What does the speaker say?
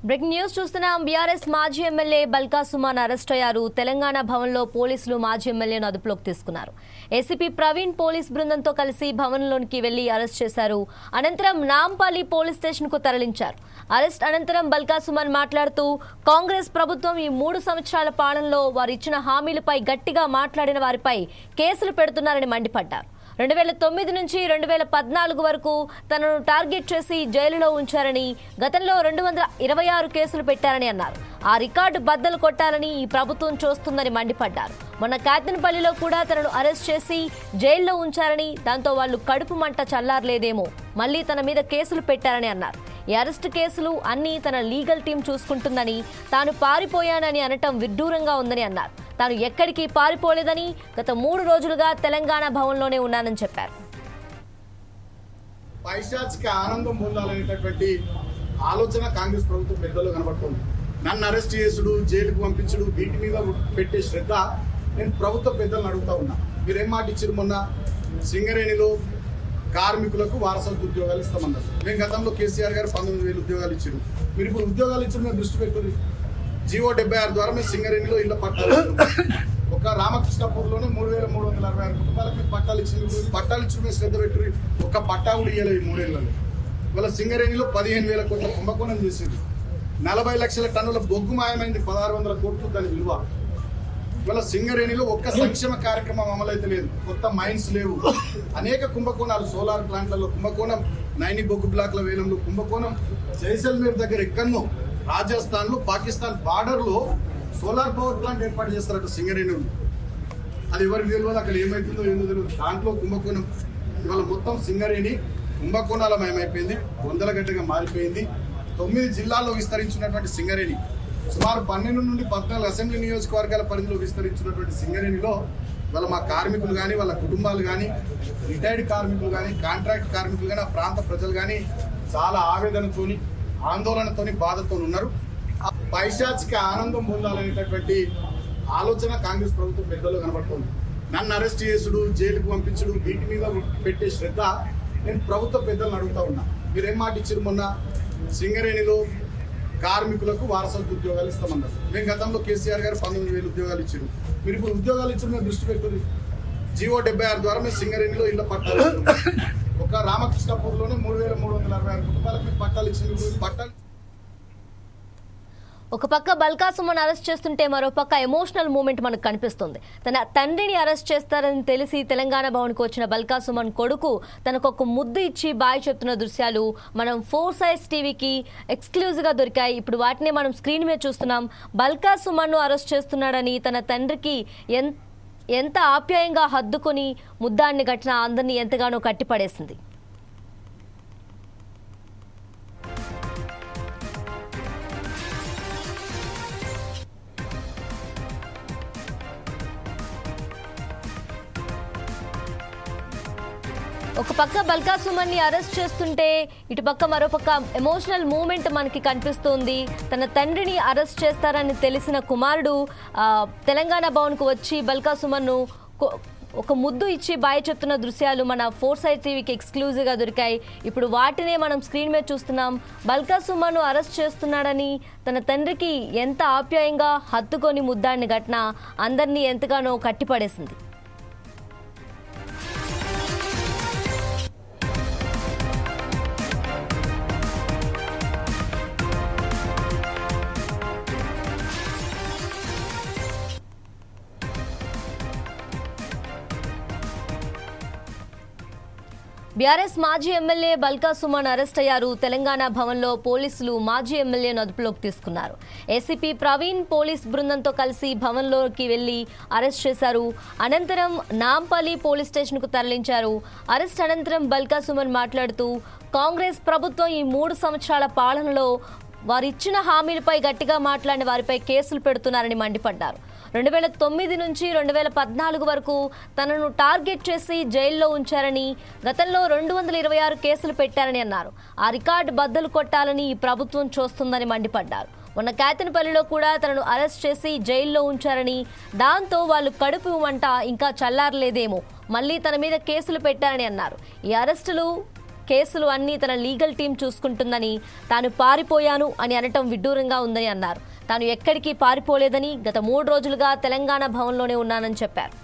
Breaking news చూస్తున్నాం. BRS మాజీ MLA Balka Suman arrest అయ్యారు. తెలంగాణ భవన్లో పోలీసులు మాజీ ఎమ్మెల్యేను అదుపులోకి తీసుకున్నారు. ఏసీపీ ప్రవీణ్ పోలీస్ బృందంతో కలిసి భవన్లోనికి వెళ్లి అరెస్ట్ చేశారు. అనంతరం నాంపల్లి పోలీస్ స్టేషన్ కు తరలించారు. అరెస్ట్ అనంతరం బల్కా సుమన్ మాట్లాడుతూ కాంగ్రెస్ ప్రభుత్వం ఈ 3 సంవత్సరాల పాలనలో వారు ఇచ్చిన హామీలపై గట్టిగా మాట్లాడిన వారిపై కేసులు పెడుతున్నారని మండిపడ్డారు. 2009 నుంచి 2014 వరకు తనను టార్గెట్ చేసి జైలులో ఉంచారని, గతంలో 226 కేసులు పెట్టారని అన్నారు. ఆ రికార్డు బద్దలు కొట్టాలని ఈ ప్రభుత్వం చూస్తుందని మండిపడ్డారు. మొన్న కాతనపల్లిలో కూడా తనను అరెస్ట్ చేసి జైల్లో ఉంచారని, దాంతో వాళ్ళు కడుపు మంట చల్లారలేదేమో మళ్లీ తన మీద కేసులు పెట్టారని అన్నారు. ఈ అరెస్ట్ కేసులు అన్నీ తన లీగల్ టీం చూసుకుంటుందని, తాను పారిపోయానని అనటం విడ్డూరంగా ఉందని అన్నారు. తాను ఎక్కడికి పారిపోలేదని, గత 3 రోజులుగా తెలంగాణ భవన్లోనే ఉన్నానని చెప్పారు. పైశాచిక ఆనందం పొందాలనేటటువంటి ఆలోచన కాంగ్రెస్ ప్రభుత్వం పెద్దలో కనబడుతుంది. నన్ను అరెస్ట్ చేసుడు, జైలుకు పంపించుడు, వీటి మీద పెట్టే శ్రద్ధ నేను ప్రభుత్వ పెద్దలను అడుగుతా ఉన్నా. మీరేం మాట ఇచ్చారు? మొన్న సింగరేణిలో కార్మికులకు వారసత్వ ఉద్యోగాలు ఇస్తామన్నారు. మేము గతంలో కేసీఆర్ గారు 19,000 ఉద్యోగాలు ఇచ్చారు. మీరు ఇప్పుడు ఉద్యోగాలు ఇచ్చిన మేము దృష్టి పెట్టుకుని జీవో 76 ద్వారా మేము సింగరేణిలో ఇళ్ళ పట్టాలు ఒక రామకృష్ణపూర్లోనే 3,366 కుటుంబాలకు పట్టాలు ఇచ్చిన మీద శ్రద్ధ పెట్టి ఒక పట్టా కూడా ఇవ్వలేదు ఈ 3 ఏళ్లలో. ఇవాళ సింగరేణిలో 15,000 కోట్ల కుంభకోణం చేసింది. 40 లక్షల టన్నుల బొగ్గు మాయమైంది. 1,600 కోట్లు దాని విలువ. ఇవాళ సింగరేణిలో ఒక్క సంక్షేమ కార్యక్రమం అమలైతే లేదు. కొత్త మైన్స్ లేవు. అనేక కుంభకోణాలు, సోలార్ ప్లాంట్లలో కుంభకోణం, నైని బొగ్గు బ్లాక్ల వేలంలో కుంభకోణం, జైసల్మేర్ దగ్గర ఎక్కడో రాజస్థాన్ లో పాకిస్తాన్ బార్డర్ లో సోలార్ పవర్ ప్లాంట్ ఏర్పాటు చేస్తారట సింగరేణి. అది ఎవరికి తెలియదు, అక్కడ ఏమైతుందో ఏమో తెలియదు. దాంట్లో కుంభకోణం. ఇవాళ మొత్తం సింగరేణి కుంభకోణాలమయమైపోయింది, వందల గంటగా మారిపోయింది. 9 జిల్లాల్లో విస్తరించినటువంటి సింగరేణి, సుమారు 12 నుండి 14 అసెంబ్లీ నియోజకవర్గాల పరిధిలో విస్తరించినటువంటి సింగరేణిలో వాళ్ళ మా కార్మికులు కానీ, వాళ్ళ కుటుంబాలు కానీ, రిటైర్డ్ కార్మికులు కానీ, కాంట్రాక్ట్ కార్మికులు కానీ, ఆ ప్రాంత ప్రజలు కానీ చాలా ఆవేదనతోని, ఆందోళనతోని, బాధతో ఉన్నారు. ఆ పైశాచిక ఆనందం పొందాలనేటటువంటి ఆలోచన కాంగ్రెస్ ప్రభుత్వం పెద్దలో కనబడుతుంది. నన్ను అరెస్ట్ చేసుడు, జైలుకు పంపించుడు, వీటి మీద పెట్టే శ్రద్ధ నేను ప్రభుత్వ పెద్దలను అడుగుతా ఉన్నా. మీరేం మాట ఇచ్చారు? మొన్న సింగరేణిలో కార్మికులకు వారసత్వ ఉద్యోగాలు ఇస్తామన్నారు. మేము గతంలో కేసీఆర్ గారు 19,000 ఉద్యోగాలు ఇచ్చారు. మీరు ఇప్పుడు ఉద్యోగాలు ఇచ్చిన మేము దృష్టి పెట్టుకుని జీవో 76 ద్వారా మేము సింగరేణిలో ఇళ్ళ పట్టాలు ఒక రామకృష్ణపూర్లోనే 3,366 కుటుంబాలకు పట్టాలు ఇచ్చిన పట్టాలు. ఒక పక్క బల్కా సుమన్ అరెస్ట్ చేస్తుంటే మరో పక్క ఎమోషనల్ మూమెంట్ మనకు కనిపిస్తుంది. తన తండ్రిని అరెస్ట్ చేస్తారని తెలిసి తెలంగాణ భవన్కు వచ్చిన బల్కా సుమన్ కొడుకు తనకు ఒక ముద్దు ఇచ్చి బాయ్ చెప్తున్న దృశ్యాలు మనం 4 సైడ్స్ టీవీకి ఎక్స్క్లూజివ్గా దొరికాయి. ఇప్పుడు వాటిని మనం స్క్రీన్ మీద చూస్తున్నాం. బల్కా సుమన్ను అరెస్ట్ చేస్తున్నాడని తన తండ్రికి ఎంత ఆప్యాయంగా హద్దుకొని ముద్దాన్ని ఘటన అందరినీ ఎంతగానో కట్టిపడేసింది. ఒక పక్క బల్కా సుమన్ ని అరెస్ట్ చేస్తుంటే ఇటు పక్క మరో పక్క ఎమోషనల్ మూమెంట్ మనకి కనిపిస్తోంది. తన తండ్రిని అరెస్ట్ చేస్తారని తెలిసిన కుమారుడు తెలంగాణ భవన్కు వచ్చి బల్కా సుమన్ ను ఒక ముద్దు ఇచ్చి బాయ్ చెప్తున్న దృశ్యాలు మన 4 సైడ్ టీవీకి ఎక్స్క్లూజివ్గా దొరికాయి. ఇప్పుడు వాటినే మనం స్క్రీన్ మీద చూస్తున్నాం. బల్కా సుమన్ ను అరెస్ట్ చేస్తున్నాడని తన తండ్రికి ఎంత ఆప్యాయంగా హత్తుకొని ముద్దాడిన ఘటన అందరినీ ఎంతగానో కట్టిపడేసింది. బీఆర్ఎస్ మాజీ ఎమ్మెల్యే బల్కా సుమన్ అరెస్ట్ అయ్యారు. తెలంగాణ భవన్లో పోలీసులు మాజీ ఎమ్మెల్యేను అదుపులోకి తీసుకున్నారు. ఏసీపీ ప్రవీణ్ పోలీస్ బృందంతో కలిసి భవన్లోకి వెళ్లి అరెస్ట్ చేశారు. అనంతరం నాంపల్లి పోలీస్ స్టేషన్కు తరలించారు. అరెస్ట్ అనంతరం బల్కా సుమన్ మాట్లాడుతూ కాంగ్రెస్ ప్రభుత్వం ఈ 3 సంవత్సరాల పాలనలో వారు ఇచ్చిన హామీలపై గట్టిగా మాట్లాడిన వారిపై కేసులు పెడుతున్నారని మండిపడ్డారు. 2009 నుంచి 2014 వరకు తనను టార్గెట్ చేసి జైల్లో ఉంచారని, గతంలో 226 కేసులు పెట్టారని అన్నారు. ఆ రికార్డు బద్దలు కొట్టాలని ఈ ప్రభుత్వం చూస్తుందని మండిపడ్డారు. మొన్న కాతనపల్లిలో కూడా తనను అరెస్ట్ చేసి జైల్లో ఉంచారని, దాంతో వాళ్ళు కడుపు మంట ఇంకా చల్లారలేదేమో మళ్లీ తన మీద కేసులు పెట్టారని అన్నారు. ఈ అరెస్టులు కేసులు అన్నీ తన లీగల్ టీం చూసుకుంటుందని, తాను పారిపోయాను అని అనటం విడ్డూరంగా ఉందని అన్నారు. తాను ఎక్కడికి పారిపోలేదని, గత 3 రోజులుగా తెలంగాణ భవన్లోనే ఉన్నానని చెప్పారు.